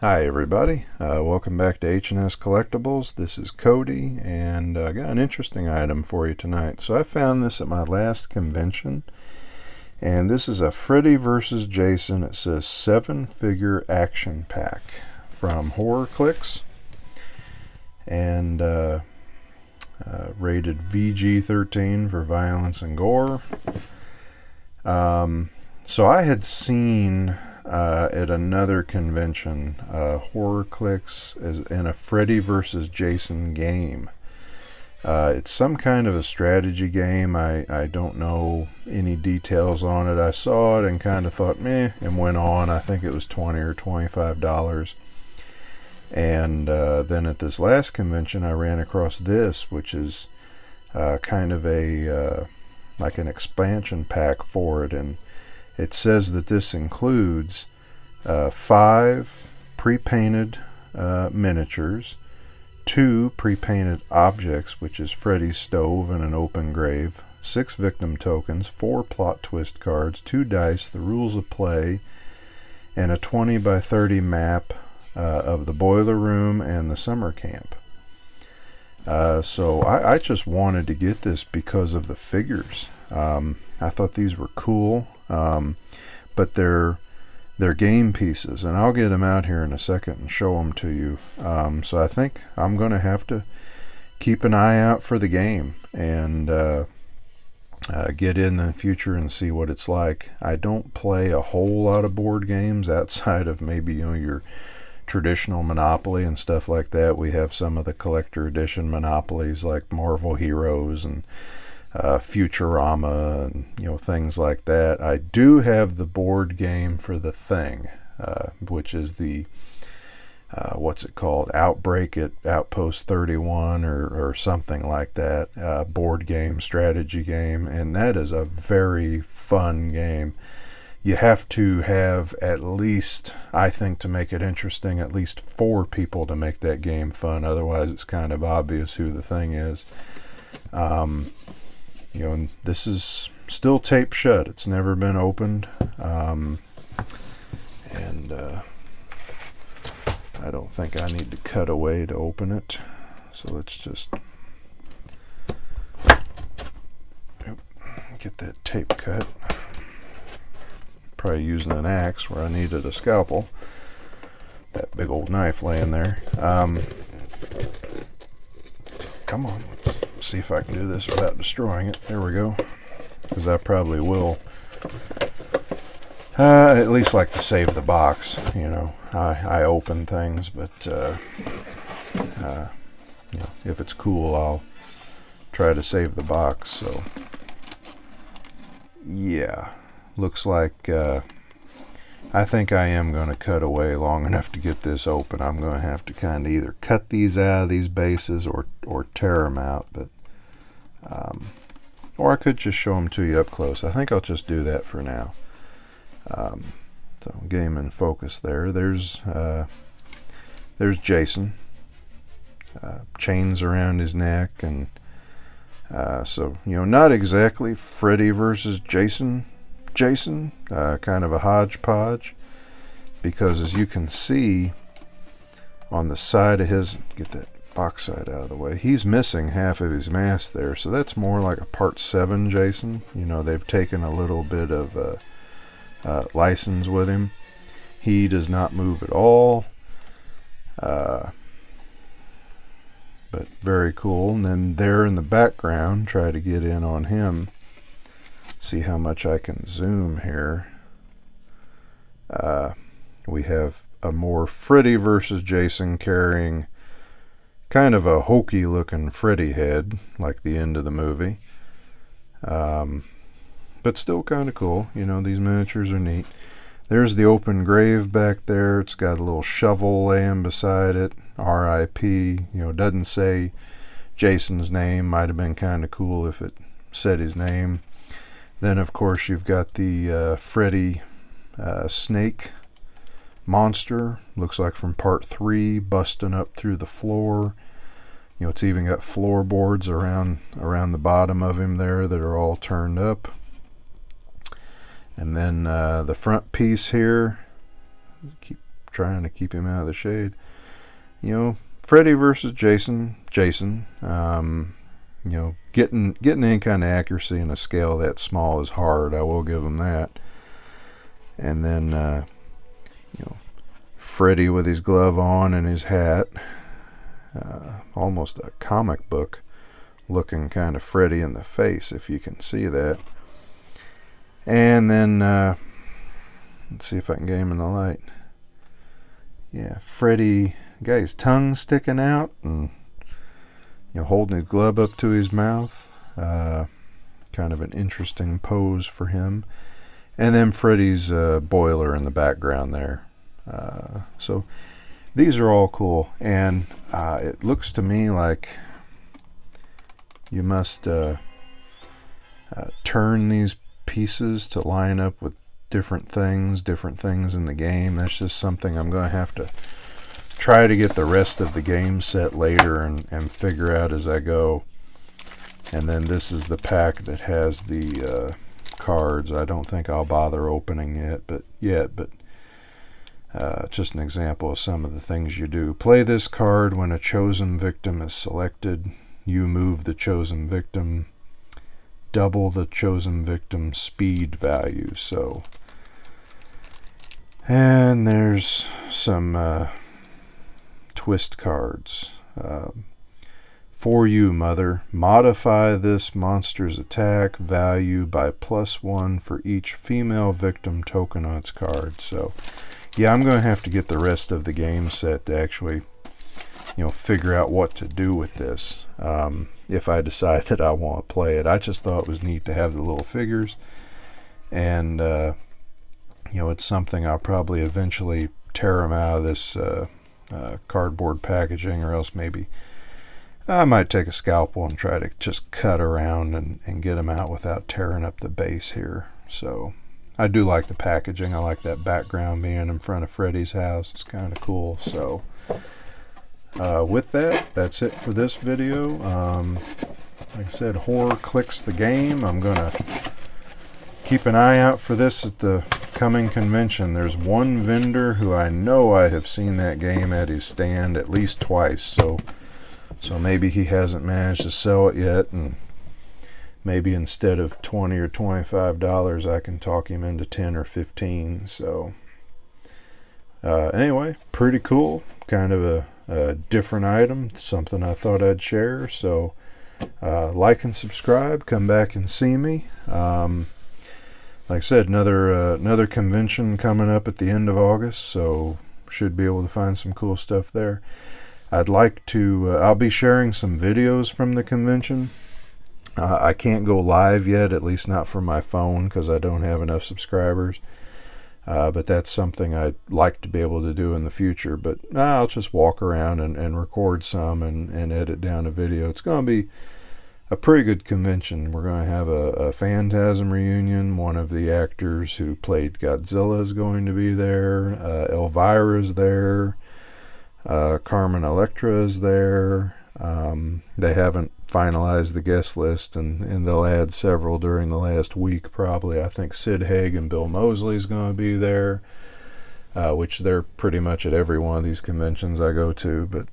Hi everybody, welcome back to H&S Collectibles. This is Cody, and I got an interesting item for you tonight. So I found this at my last convention, and this is a Freddy vs. Jason. It says 7-figure action pack from Clix, and rated VG-13 for violence and gore. So I had seen at another convention, Clix is in a Freddy vs. Jason game. It's some kind of a strategy game. I don't know any details on it. I saw it and kind of thought meh and went on. I think it was $20 or $25. And then at this last convention I ran across this, which is kind of a like an expansion pack for it, and it says that this includes 5 pre-painted miniatures, 2 pre-painted objects, which is Freddy's stove and an open grave, 6 victim tokens, 4 plot twist cards, 2 dice, the rules of play, and a 20 by 30 map of the boiler room and the summer camp. So I just wanted to get this because of the figures. I thought these were cool, but they're game pieces, and I'll get them out here in a second and show them to you. So I think I'm going to have to keep an eye out for the game and get in the future and see what it's like. I don't play a whole lot of board games outside of maybe your traditional Monopoly and stuff like that. We have some of the collector edition Monopolies like Marvel Heroes and Futurama and things like that. I do have the board game for The Thing, which is the what's it called, Outbreak at Outpost 31 or something like that, board game, strategy game, and that is a very fun game. You have to have at least, I think, to make it interesting, at least 4 people to make that game fun. Otherwise it's kind of obvious who the thing is. And this is still taped shut. It's never been opened. And I don't think I need to cut away to open it. So let's just get that tape cut. Probably using an axe where I needed a scalpel. That big old knife laying there. Come on, let's see if I can do this without destroying it. There we go. Because I probably will. At least like to save the box. I open things, but if it's cool, I'll try to save the box. So yeah. Looks like I think I am going to cut away long enough to get this open. I'm going to have to kind of either cut these out of these bases or tear them out, but or I could just show them to you up close. I think I'll just do that for now. So game in focus there. There's Jason. Chains around his neck, and so not exactly Freddy versus Jason, kind of a hodgepodge, because as you can see on the side of his, get that box side out of the way, he's missing half of his mask there, so that's more like a part 7 Jason. They've taken a little bit of license with him. He does not move at all, but very cool. And then there in the background, try to get in on him. See how much I can zoom here. We have a more Freddy versus Jason carrying kind of a hokey looking Freddy head, like the end of the movie. But still kind of cool. These miniatures are neat. There's the open grave back there. It's got a little shovel laying beside it. R.I.P. Doesn't say Jason's name. Might have been kind of cool if it said his name. Then, of course, you've got the Freddy snake monster. Looks like from part 3, busting up through the floor. It's even got floorboards around the bottom of him there that are all turned up. And then the front piece here, keep trying to keep him out of the shade. You know, Freddy versus Jason. You know, getting any kind of accuracy in a scale that small is hard. I will give him that. And then, you know, Freddy with his glove on and his hat. Almost a comic book looking kind of Freddy in the face, if you can see that. And then, let's see if I can get him in the light. Yeah, Freddy got his tongue sticking out and, you know, holding his glove up to his mouth. Kind of an interesting pose for him. And then Freddy's boiler in the background there. So these are all cool. And it looks to me like you must turn these pieces to line up with different things in the game. That's just something I'm going to have to try to get the rest of the game set later and figure out as I go. And then this is the pack that has the cards. I don't think I'll bother opening it, but just an example of some of the things you do. Play this card when a chosen victim is selected. You move the chosen victim. Double the chosen victim's speed value. So, and there's some twist cards. For you, Mother, modify this monster's attack value by +1 for each female victim token on its card. So, yeah, I'm going to have to get the rest of the game set to actually, you know, figure out what to do with this. If I decide that I want to play it. I just thought it was neat to have the little figures. And, you know, it's something I'll probably eventually tear them out of this cardboard packaging, or else maybe I might take a scalpel and try to just cut around and get them out without tearing up the base here. So I do like the packaging. I like that background being in front of Freddy's house. It's kind of cool. So with that, that's it for this video. Like I said, Horror Clix the game. I'm going to keep an eye out for this at the coming convention. There's one vendor who I know I have seen that game at his stand at least twice. So maybe he hasn't managed to sell it yet, and maybe instead of $20 or $25, I can talk him into 10 or 15. So anyway, pretty cool. Kind of a different item, something I thought I'd share. So like and subscribe, come back and see me. Like I said, another convention coming up at the end of August, so should be able to find some cool stuff there. I'd like to, I'll be sharing some videos from the convention. I can't go live yet, at least not from my phone, because I don't have enough subscribers. But that's something I'd like to be able to do in the future. But I'll just walk around and record some and edit down a video. It's going to be a pretty good convention. We're going to have a Phantasm reunion. One of the actors who played Godzilla is going to be there. Elvira's there. Carmen Electra is there. They haven't finalized the guest list, and they'll add several during the last week probably. I think Sid Haig and Bill Moseley is going to be there, which they're pretty much at every one of these conventions I go to. But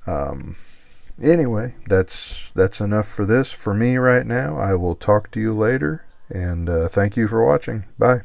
anyway, that's enough for this for me right now. I will talk to you later, and thank you for watching. Bye.